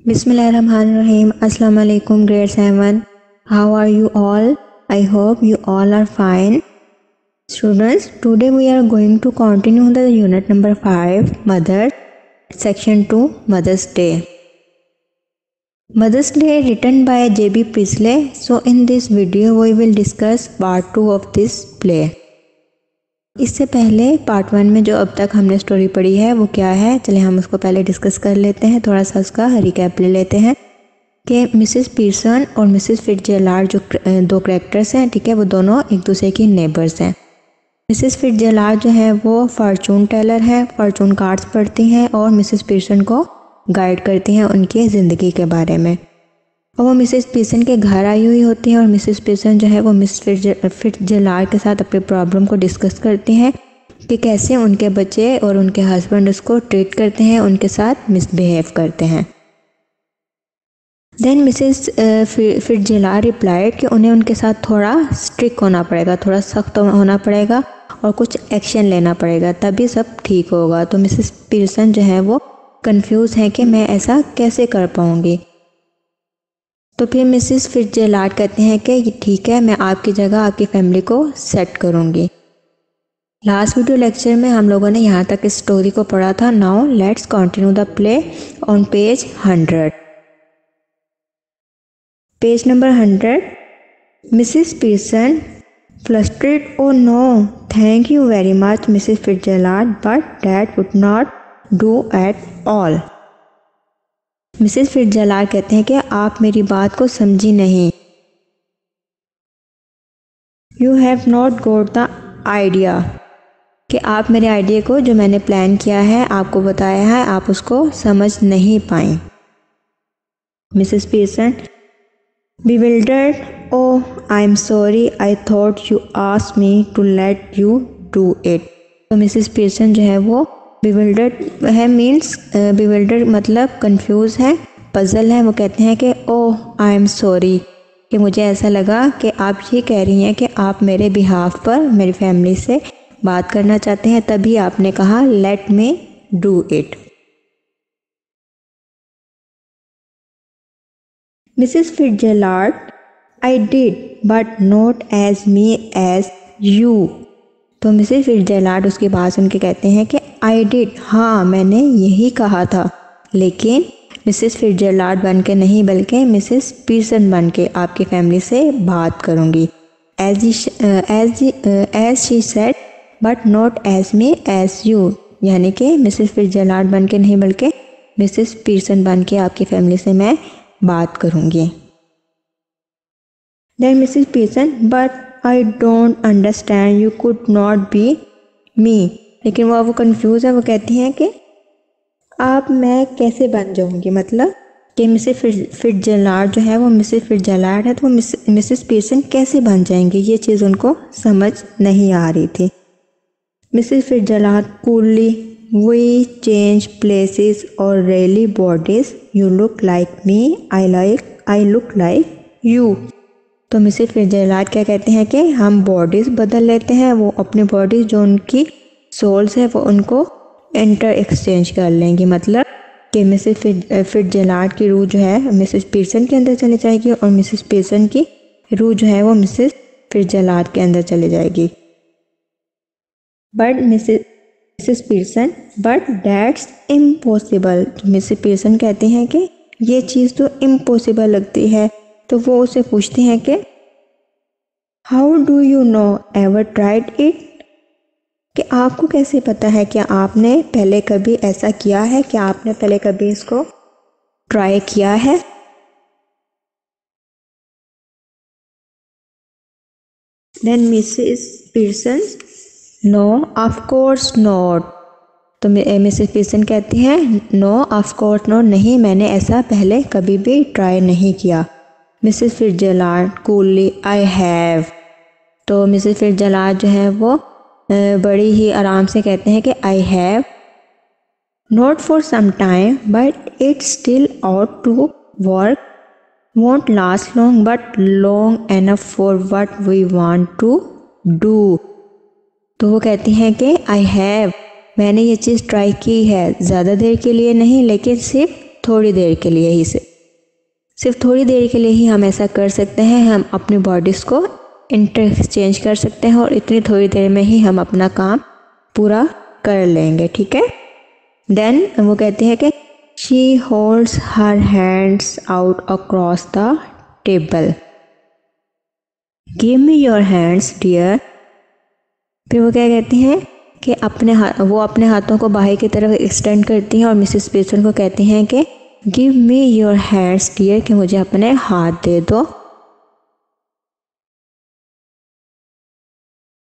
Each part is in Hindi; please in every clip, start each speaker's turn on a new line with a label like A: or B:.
A: Bismillahirrahmanirrahim. Assalamu alaikum grade 7. How are you all? I hope you all are fine. Students, today we are going to continue the unit number 5, Mother, section 2, Mother's Day. Mother's Day written by J.B. Priestley. So in this video we will discuss part 2 of this play. इससे पहले पार्ट 1 में जो अब तक हमने स्टोरी पढ़ी है वो क्या है, चलिए हम उसको पहले डिस्कस कर लेते हैं, थोड़ा सा उसका रिकैप ले लेते हैं कि मिसेस पीरसन और मिसेस फिट्जजेराल्ड जो दो कैरेक्टर्स हैं, ठीक है, वो दोनों एक दूसरे की नेबर्स हैं। मिसेस फिट्जजेराल्ड जो है वो फॉर्चून टेलर है, फॉर्चून कार्ड्स पढ़ती हैं और मिसेस पीरसन को गाइड करती हैं उनकी ज़िंदगी के बारे में। और वो मिसेस पीरसन के घर आई हुई होती हैं और मिसेस पीरसन जो है वो मिस फिट्जजेराल्ड के साथ अपने प्रॉब्लम को डिस्कस करती हैं कि कैसे उनके बच्चे और उनके हस्बैंड उसको ट्रीट करते हैं, उनके साथ मिसबिहेव करते हैं। देन मिसेस फिट्जजेराल्ड रिप्लाइड कि उन्हें उनके साथ थोड़ा स्ट्रिक्ट होना पड़ेगा, थोड़ा सख्त होना पड़ेगा और कुछ एक्शन लेना पड़ेगा, तभी सब ठीक होगा। तो मिसेस पीरसन जो है वो कंफ्यूज है कि मैं ऐसा कैसे कर पाऊँगी। तो फिर मिसेस फिट्जजेराल्ड कहते हैं कि ठीक है, मैं आपकी जगह आपकी फैमिली को सेट करूँगी। लास्ट वीडियो लेक्चर में हम लोगों ने यहाँ तक इस स्टोरी को पढ़ा था। Now let's continue the play on page 100। Page number 100। Mrs Pearson flustered, oh no thank you very much Mrs Fitzgerald, but that would not do at all. Mrs Fitzgerald कहते हैं कि आप मेरी बात को समझी नहीं। You have not got the idea, कि आप मेरे आइडिया को जो मैंने प्लान किया है, आपको बताया है, आप उसको समझ नहीं पाई। Mrs Pearson bewildered, oh I am sorry, I thought you asked me to let you do it। तो मिसेस पीरसन जो है वो bewildered है, मीन्स bewildered मतलब कंफ्यूज है, पजल है। वो कहते हैं कि ओह आई एम सॉरी, कि मुझे ऐसा लगा कि आप ये कह रही हैं कि आप मेरे बिहाफ पर मेरी फैमिली से बात करना चाहते हैं, तभी आपने कहा let me do it. Mrs Fitzgerald I did but not as me as you. तो मिसेस फिट्जजेराल्ड उसकी बात सुन के कहते हैं कि आई डिड, हाँ मैंने यही कहा था, लेकिन मिसेस फिट्जजेराल्ड बन के नहीं बल्कि मिसेस पीरसन बन के आपकी फैमिली से बात करूँगी। As she said but not as me as you, यानी कि मिसेस फिट्जजेराल्ड बन के नहीं बल्कि मिसेस पीरसन बन के आपकी फैमिली से मैं बात करूँगी। Then Mrs Pearson but I don't understand, you could not be me. लेकिन वो कंफ्यूज है, वो कहती हैं कि आप मैं कैसे बन जाऊंगी, मतलब कि मिसेस फिट्जजेराल्ड जो है वो मिसेस फिट्जजेराल्ड है, तो वो मिसेस पीरसन कैसे बन जाएंगी, ये चीज़ उनको समझ नहीं आ रही थी। Mrs Fitzgerald coolly, we change places or really bodies, you look like me, I look like you. तो मिसेस फिट्जजेराल्ड क्या कहते हैं कि हम बॉडीज़ बदल लेते हैं, वो अपनी बॉडीज़ जो उनकी सोल्स है वो उनको इंटर एक्सचेंज कर लेंगी, मतलब कि मिसेस फिट्जजेराल्ड की रूह जो है मिसेस पीरसन के अंदर चली जाएगी और मिसेस पीरसन की रूह जो है वो मिसेस फिट्जजेराल्ड के अंदर चली जाएगी। But Mrs Pearson but that's impossible. तो मिसेस पीरसन कहती हैं कि ये चीज़ तो इम्पॉसिबल लगती है। तो वो उसे पूछती हैं कि how do you know, ever tried it, कि आपको कैसे पता है, क्या आपने पहले कभी ऐसा किया है, क्या आपने पहले कभी इसको ट्राई किया है। Then Mrs Pearson no of course not. तो मिसेस पीरसन कहती हैं नो ऑफ कोर्स नॉट, नहीं मैंने ऐसा पहले कभी भी ट्राई नहीं किया। Mrs Fitzgerald coolly, I have. तो मिसेस फिट्जजेराल्ड जो है वो बड़ी ही आराम से कहते हैं कि I have, not for some time but it's still out to work, won't last long but long enough for what we want to do. तो वो कहती हैं कि आई हैव, मैंने ये चीज़ ट्राई की है, ज़्यादा देर के लिए नहीं लेकिन सिर्फ थोड़ी देर के लिए ही सिर्फ थोड़ी देर के लिए ही हम ऐसा कर सकते हैं। हम अपनी बॉडीज़ को इंटरचेंज कर सकते हैं और इतनी थोड़ी देर में ही हम अपना काम पूरा कर लेंगे, ठीक है। देन वो कहते हैं कि she holds her hands out across the table, give me your hands dear. फिर वो क्या कहती हैं कि वो अपने हाथों को बाहर की तरफ एक्सटेंड करती हैं और मिसेस पीसन को कहती हैं कि give me your hands dear, कि मुझे अपने हाथ दे दो।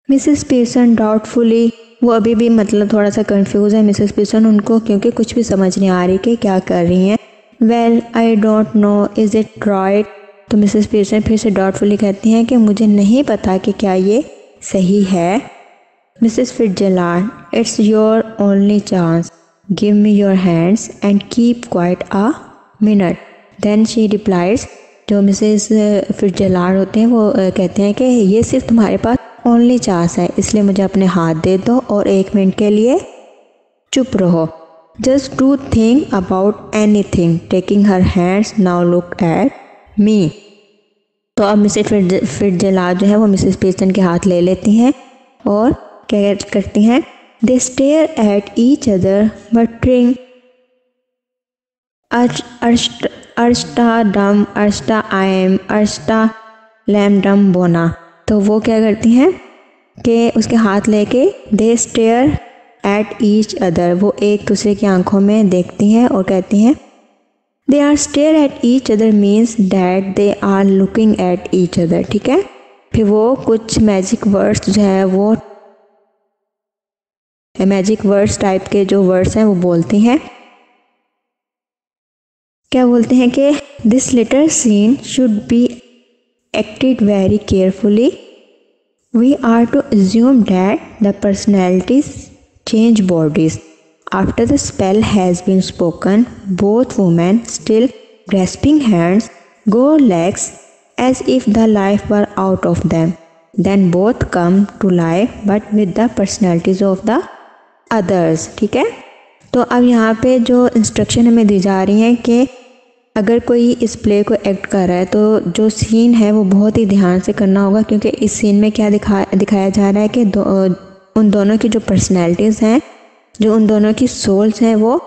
A: मिसेस पीसन डाउटफुली, वो अभी भी मतलब थोड़ा सा कंफ्यूज है मिसेस पीसन, उनको क्योंकि कुछ भी समझ नहीं आ रही कि क्या कर रही हैं। Well I don't know is it right, तो मिसेस पीसन फिर से डाउटफुली कहती हैं कि मुझे नहीं पता कि क्या ये सही है। Mrs Fitzgerald, it's your only chance, give me your hands and keep quiet a minute. Then she replies, जो मिसेस फिट्जरलैंड होते हैं वो कहते हैं कि ये सिर्फ तुम्हारे पास ओनली चांस है, इसलिए मुझे अपने हाथ दे दो और 1 मिनट के लिए चुप रहो। Just do think about anything, taking her hands, now look at me. तो अब मिसेस फिट्जरलैंड जो है वो मिसेस पीसन के हाथ ले लेती हैं और क्या करती हैं, they stare at each other muttering अर्स्टा डम अर्स्टा आयम अर्स्टा लैम डम बोना। तो वो क्या करती हैं कि उसके हाथ लेके दे स्टेयर एट ईच अदर, वो एक दूसरे की आंखों में देखती हैं और कहती हैं they are stare at each other means that they are looking at each other, ठीक है। फिर वो कुछ मैजिक वर्ड्स जो है वो मैजिक वर्ड्स टाइप के जो वर्ड्स हैं वो बोलती हैं। क्या बोलते हैं कि this little scene should be acted very carefully, we are to assume that the personalities change bodies. After the spell has been spoken, both women, still grasping hands, go legs as if the life were out of them. Then both come to life but with the personalities of the others, ठीक है। तो अब यहाँ पे जो इंस्ट्रक्शन हमें दी जा रही हैं कि अगर कोई इस प्ले को एक्ट कर रहा है तो जो सीन है वो बहुत ही ध्यान से करना होगा, क्योंकि इस सीन में क्या दिखाया जा रहा है कि उन दोनों की जो पर्सनैलिटीज़ हैं, जो उन दोनों की सोल्स हैं वो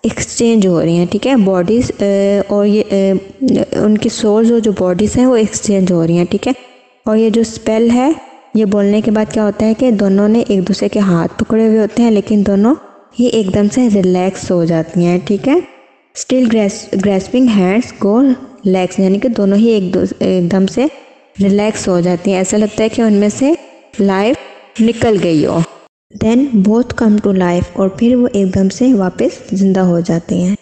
A: एक्सचेंज हो रही हैं, ठीक है। बॉडीज़ और ये उनकी सोल्स और जो बॉडीज़ हैं वो एक्सचेंज हो रही हैं, ठीक है। और ये जो स्पेल है, ये बोलने के बाद क्या होता है कि दोनों ने एक दूसरे के हाथ पकड़े हुए होते हैं, लेकिन दोनों ही एकदम से रिलैक्स हो जाती हैं, ठीक है। स्टिल ग्रेस्पिंग हैंड्स गो लेग्स, यानी कि दोनों ही एकदम से रिलैक्स हो जाती हैं, ऐसा लगता है कि उनमें से लाइफ निकल गई हो। Then both come to life, और फिर वो एकदम से वापस जिंदा हो जाती हैं,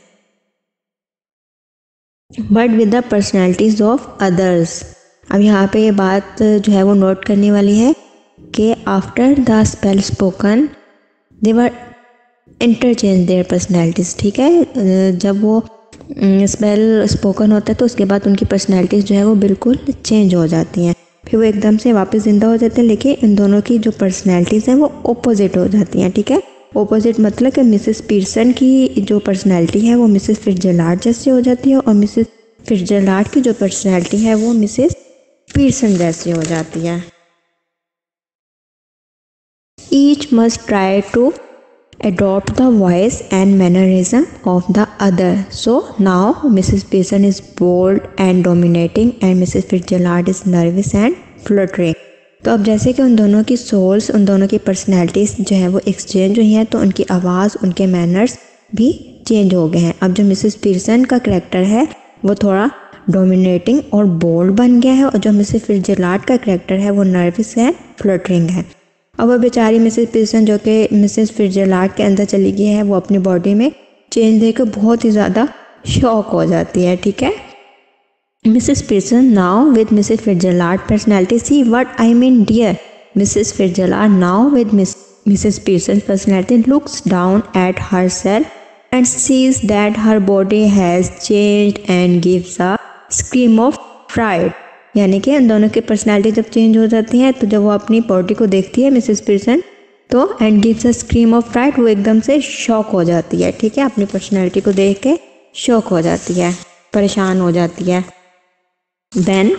A: but with the personalities of others. अब यहाँ पे ये बात जो है वो नोट करने वाली है कि after the spell spoken they were interchange their personalities, ठीक है। जब वो स्पेल स्पोकन होता है तो उसके बाद उनकी पर्सनैलिटीज़ जो है वो बिल्कुल चेंज हो जाती हैं, फिर वो एकदम से वापस ज़िंदा हो जाते हैं, लेकिन इन दोनों की जो पर्सनैलिटीज़ हैं वो ऑपोजिट हो जाती हैं, ठीक है। ऑपोजिट मतलब कि मिसेस पीसन की जो पर्सनैलिटी है वो मिसेस फिट्जरलैंड जैसी हो जाती है और मिसेस फिट्जरलैंड की जो पर्सनैलिटी है वो मिसेस पीसन जैसी हो जाती है। Each must try to adopt the voice and mannerism of the other. So now Mrs. Pearson is bold and dominating and Mrs. Fitzgerald is nervous and fluttering. तो अब जैसे कि उन दोनों की सोल्स, उन दोनों की पर्सनैलिटीज़ जो हैं वो एक्सचेंज हुई हैं, तो उनकी आवाज़, उनके मैनर्स भी चेंज हो गए हैं। अब जो मिसेस पीर्सन का करैक्टर है वो थोड़ा डोमिनेटिंग और बोल्ड बन गया है, और जो मिसेस फिट्जरलैंड का करैक्टर है वो नर्वस एंड फ्लटरिंग है। अब वो बेचारी मिसेस पीर्सन जो कि मिसेस फिट्जरलैंड के अंदर चली गई है, वो अपनी बॉडी में चेंज देखकर बहुत ही ज़्यादा शॉक हो जाती है, ठीक है। Mrs Pearson now with Mrs Fitzgerald personality, see what I mean dear. Mrs Fitzgerald now with Mrs Pearson personality looks down at herself and sees that her body has changed and gives a scream of fright. यानी कि इन दोनों की पर्सनैलिटी जब चेंज हो जाती है तो जब वो अपनी बॉडी को देखती है मिसेस पीर्सन, तो and gives a scream of fright, वो एकदम से शॉक हो जाती है, ठीक है। अपनी पर्सनैलिटी को देख के शॉक हो जाती है, परेशान हो जाती है। Then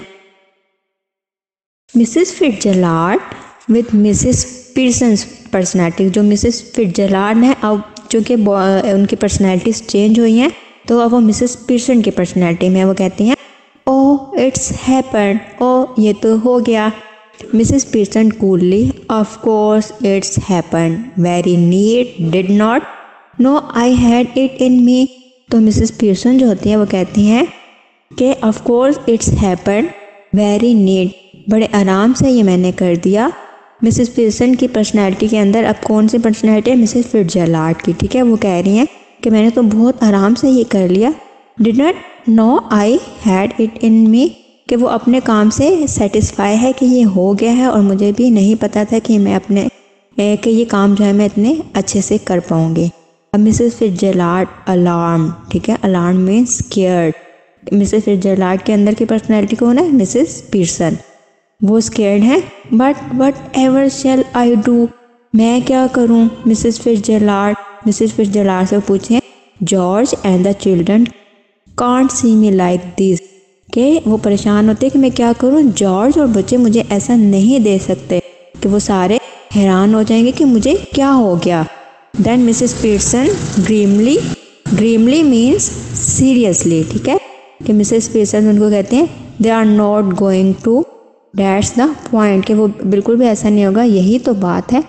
A: Mrs Fitzgerald with Mrs Pearson's personality, जो मिसेस फिट्जराल्ड है अब चूँकि उनकी पर्सनैलिटीज़ चेंज हुई हैं तो अब वो मिसेस पीर्सन की पर्सनैलिटी में वो कहती हैं ओ इट्स हैपेंड, ओ ये तो हो गया। Mrs Pearson coolly of course it's happened, very neat, did not know I had it in me. तो मिसेस पीर्सन जो होती हैं वो कहती हैं कि of course it's happened, very NEET, बड़े आराम से ये मैंने कर दिया। मिसेस पीर्सन की पर्सनैलिटी के अंदर अब कौन सी पर्सनैलिटी है? मिसेस फिट्जराल्ड की, ठीक है। वो कह रही हैं कि मैंने तो बहुत आराम से ये कर लिया। Did not know I had it in me, कि वो अपने काम से सेटिस्फाई है कि ये हो गया है और मुझे भी नहीं पता था कि मैं अपने कि ये काम जो है मैं इतने अच्छे से कर पाऊँगी। अब मिसेस फिट्जराल्ड अलार्म, ठीक है, alarm means scared. Mrs Fitzgerald के अंदर की पर्सनैलिटी कौन है? मिसेस पीर्सन, वो स्केयर्ड है। But what ever shall I do, मैं क्या करूँ? मिसेस फिट्जराल्ड से पूछें George and the children can't see me like this, कि वो परेशान होते हैं कि मैं क्या करूँ, जॉर्ज और बच्चे मुझे ऐसा नहीं दे सकते, कि वो सारे हैरान हो जाएंगे कि मुझे क्या हो गया। Then Mrs Pearson dreamily means seriously, ठीक है, कि मिसेस पीर्सन उनको कहते हैं they are not going to, that's the point, कि वो बिल्कुल भी ऐसा नहीं होगा, यही तो बात है।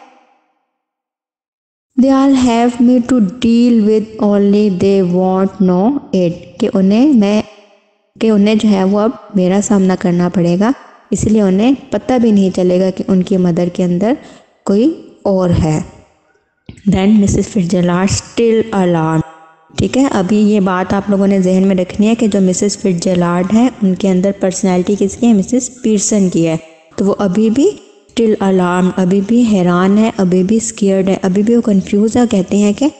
A: They all have me to deal with only they won't know it, कि उन्हें जो है वो अब मेरा सामना करना पड़ेगा, इसलिए उन्हें पता भी नहीं चलेगा कि उनकी मदर के अंदर कोई और है। Then Mrs Fitzgerald still alarm, ठीक है। अभी ये बात आप लोगों ने जहन में रखनी है कि जो मिसेस फिट्जराल्ड है उनके अंदर पर्सनैलिटी किसकी है? मिसेस पीर्सन की है। तो वो अभी भी स्टिल अलार्म, अभी भी हैरान है, अभी भी स्केयर्ड है, अभी भी वो कंफ्यूज है। कहते हैं कि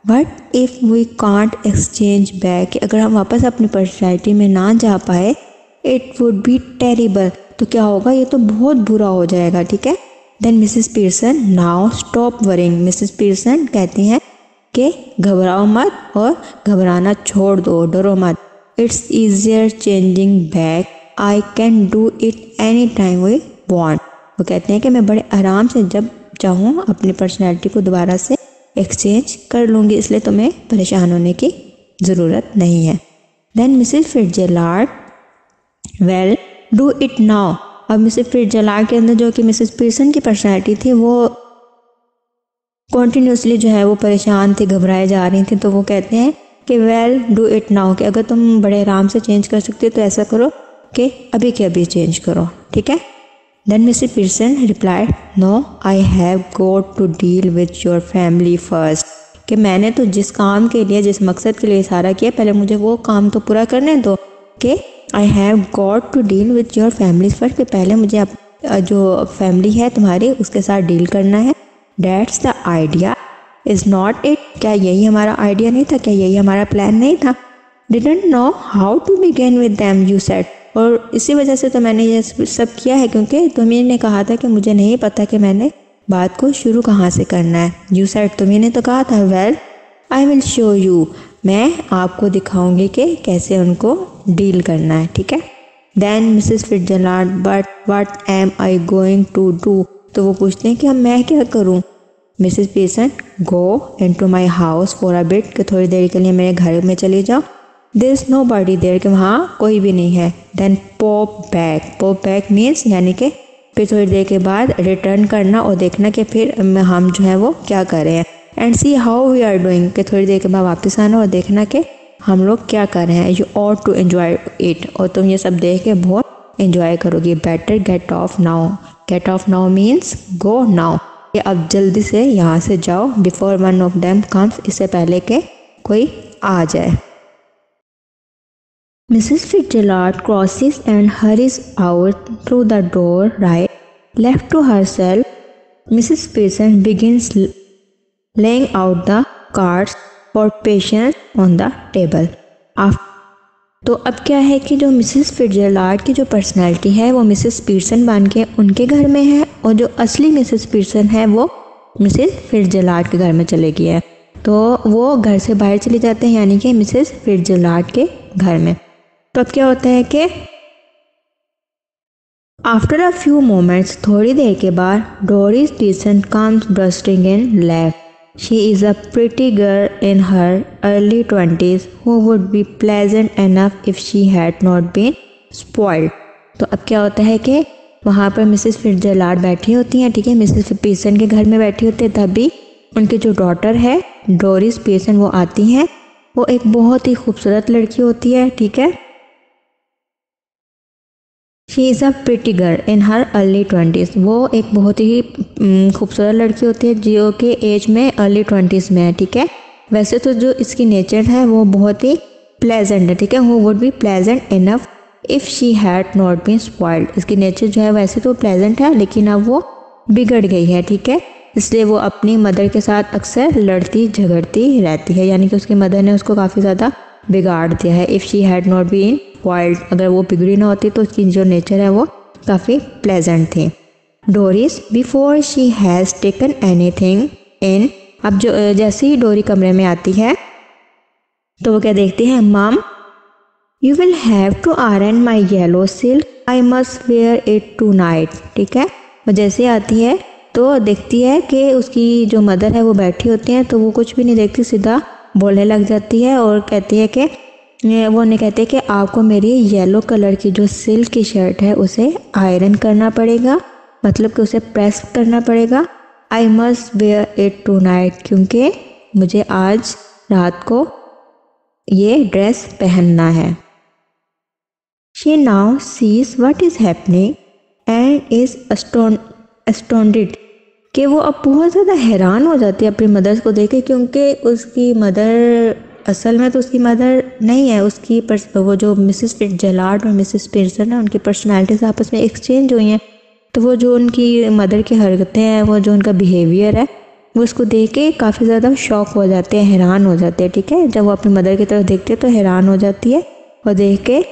A: but if we can't exchange back, अगर हम वापस अपनी पर्सनैलिटी में ना जा पाए, इट वुड बी टेरिबल, तो क्या होगा? ये तो बहुत बुरा हो जाएगा, ठीक है। Then Mrs Pearson now stop worrying, Mrs Pearson कहती हैं कि घबराओ मत और घबराना छोड़ दो, डरो मत। It's easier changing back, I can do it any time we want, वो कहते हैं कि मैं बड़े आराम से जब चाहूँ अपनी पर्सनैलिटी को दोबारा से एक्सचेंज कर लूँगी, इसलिए तुम्हें परेशान होने की ज़रूरत नहीं है। Then Mrs Fitzgerald well do it now, अब मिसेस फिट्जराल्ड के अंदर जो कि मिसेस पीर्सन की पर्सनैलिटी थी वो कॉन्टीन्यूसली जो है वो परेशान थी, घबराए जा रही थी, तो वो कहते हैं कि वेल डू इट नाउ, कि अगर तुम बड़े आराम से चेंज कर सकते हो तो ऐसा करो कि अभी के अभी चेंज करो, ठीक है। Then Mrs Pearson replied no I have got to deal with your family first, कि मैंने तो जिस काम के लिए, जिस मकसद के लिए सारा किया, पहले मुझे वो काम तो पूरा करने दो, कि I have got to deal with your family first, कि पहले मुझे जो फैमिली है तुम्हारी उसके साथ डील करना है। That's the idea, is not it, क्या यही हमारा आइडिया नहीं था? क्या यही हमारा प्लान नहीं था? Didn't know how to begin with them, you said, और इसी वजह से तो मैंने ये सब किया है क्योंकि तुम्ही ने कहा था कि मुझे नहीं पता कि मैंने बात को शुरू कहाँ से करना है। You said, तुम्ही ने तो कहा था। Well, I will show you, मैं आपको दिखाऊंगी कि कैसे उनको डील करना है, ठीक है। Then Mrs. Fitzgerald, but what am I going to do, तो वो पूछते हैं कि अब मैं क्या करूं। Mrs Pearson go into my house for a bit, कि थोड़ी देर के लिए मेरे घर में चली जाओ। देयर इज नोबडी देयर, कि वहाँ कोई भी नहीं है। देन पॉप बैक मीन्स यानी कि फिर थोड़ी देर के बाद रिटर्न करना और देखना कि फिर हम जो है वो क्या कर रहे हैं। And see how we are doing, कि थोड़ी देर के बाद वापस आना और देखना कि हम लोग क्या कर रहे हैं। You ought to enjoy it, और तुम ये सब देख के बहुत एंजॉय करोगी। Better get off now means go now, कि अब जल्दी से यहाँ से जाओ। Before one of them comes, इससे पहले के कोई आ जाए। Mrs Fitzgerald crosses and hurries out through the door right, left to herself. Mrs Pearson begins laying out the cards for patience on the table. तो अब क्या है कि जो मिसेस फिट्जराल्ड की जो पर्सनैलिटी है वो मिसेस पीर्सन बन के उनके घर में है, और जो असली मिसेस पीर्सन है वो मिसेस फिट्जराल्ड के घर में चले गई है। तो वो घर से बाहर चले जाते हैं, यानी कि मिसेस फिट्जजेराल्ड के घर में। तो अब क्या होता है कि आफ्टर अ फ्यू मोमेंट्स, थोड़ी देर के बाद, Doris Pearson comes bursting in laugh. She is a pretty girl in her early 20s who would be pleasant enough if she had not been spoiled. तो अब क्या होता है कि वहाँ पर मिसेस फिट्जजेराल्ड बैठी होती हैं, ठीक है, मिसेस पीसन के घर में बैठी होती है, तभी उनकी जो डॉटर है डोरिस पीसन वो आती हैं। वो एक बहुत ही खूबसूरत लड़की होती है, ठीक है। She is a pretty girl in her early 20s। वो एक बहुत ही खूबसूरत लड़की होती है जो कि एज में अर्ली 20s में है, ठीक है। वैसे तो जो इसकी नेचर है वो बहुत ही प्लेजेंट है, ठीक है। वो would be pleasant enough if she had not been spoiled. इसकी नेचर जो है वैसे तो प्लेजेंट है, लेकिन अब वो बिगड़ गई है, ठीक है। इसलिए वो अपनी मदर के साथ अक्सर लड़ती झगड़ती रहती है, यानी कि उसकी मदर ने उसको काफ़ी ज़्यादा बिगाड़ दिया है। If she had not been wild, अगर वो बिगड़ी ना होती तो उसकी जो नेचर है वो काफ़ी प्लेजेंट थी। Doris before she has taken anything in. अब जो जैसे ही डोरी कमरे में आती है तो वो क्या देखती है, mum you will have to iron my yellow silk, I must wear it tonight, ठीक है। वो जैसे आती है तो देखती है कि उसकी जो मदर है वो बैठी होती हैं, तो वो कुछ भी नहीं देखती, सीधा बोलने लग जाती है और कहती है कि वो उन्हें कहते हैं कि आपको मेरी येलो कलर की जो सिल्क की शर्ट है उसे आयरन करना पड़ेगा, मतलब कि उसे प्रेस करना पड़ेगा। I must wear it tonight, क्योंकि मुझे आज रात को ये ड्रेस पहनना है। She now sees what is happening and is astounded, कि वो अब बहुत ज़्यादा हैरान हो जाती है अपनी मदर्स को देख के, क्योंकि उसकी मदर असल में तो उसकी मदर नहीं है, उसकी वो जो मिसेस फिट्जजेराल्ड और मिसेस पीसन है उनकी पर्सनालिटीज आपस में एक्सचेंज हुई हैं। तो वो जो उनकी मदर की हरकतें हैं, वो जो उनका बिहेवियर है, वो उसको देख के काफ़ी ज़्यादा शॉक हो जाते हैं, हैरान हो जाते हैं, ठीक है। जब वो अपनी मदर की तरफ देखते हैं तो हैरान हो जाती है और देख के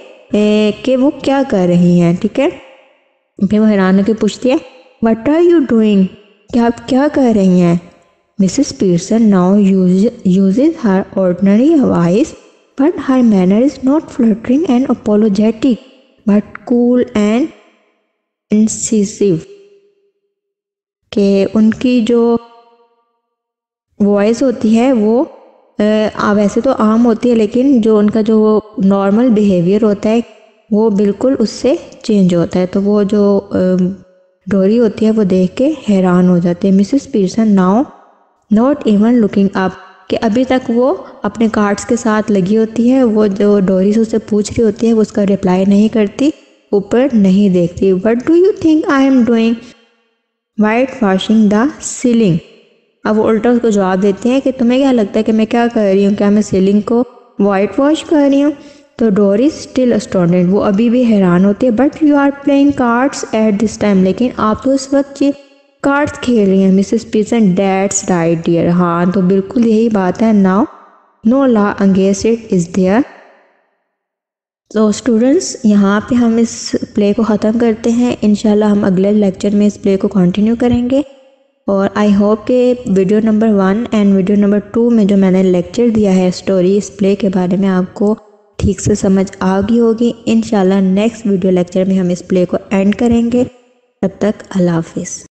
A: कि वो क्या कर रही हैं, ठीक है। फिर वो हैरान होकर पूछती है, व्हाट आर यू डूइंग, कि आप क्या कर रही हैं। Mrs. Pearson now uses her ordinary voice, but her manner is not flattering and apologetic, but cool and incisive. कि उनकी जो वॉइस होती है वो वैसे तो आम होती है, लेकिन जो उनका जो नॉर्मल बिहेवियर होता है वो बिल्कुल उससे चेंज होता है। तो वो जो डोरी होती है वो देख के हैरान हो जाते हैं। Mrs Pearson now not even looking up, कि अभी तक वो अपने कार्ड्स के साथ लगी होती है, वो जो डोरी से उससे पूछ रही होती है वो उसका रिप्लाई नहीं करती, ऊपर नहीं देखती। What do you think I am doing, white washing the ceiling. अब वो उल्टा उसको जवाब देते हैं कि तुम्हें क्या लगता है कि मैं क्या कर रही हूँ, क्या मैं सीलिंग को वाइट वॉश कर रही हूँ। तो डोरी स्टिल अस्टोंडेड, वो अभी भी हैरान होती है। But you are playing cards at this time, लेकिन आप तो इस वक्त ये कार्ड्स खेल रही हैं। Mrs Pearson that's right dear, हाँ तो बिल्कुल यही बात है। Now no law against it is there. तो स्टूडेंट्स यहाँ पे हम इस प्ले को ख़त्म करते हैं। इंशाल्लाह हम अगले लेक्चर में इस प्ले को कंटिन्यू करेंगे। और आई होप कि video number 1 and video number 2 में जो मैंने लेक्चर दिया है स्टोरी इस प्ले के बारे में आपको ठीक से समझ आ गई होगी। इंशाल्लाह नेक्स्ट वीडियो लेक्चर में हम इस प्ले को एंड करेंगे। तब तक अल्लाह हाफिज़।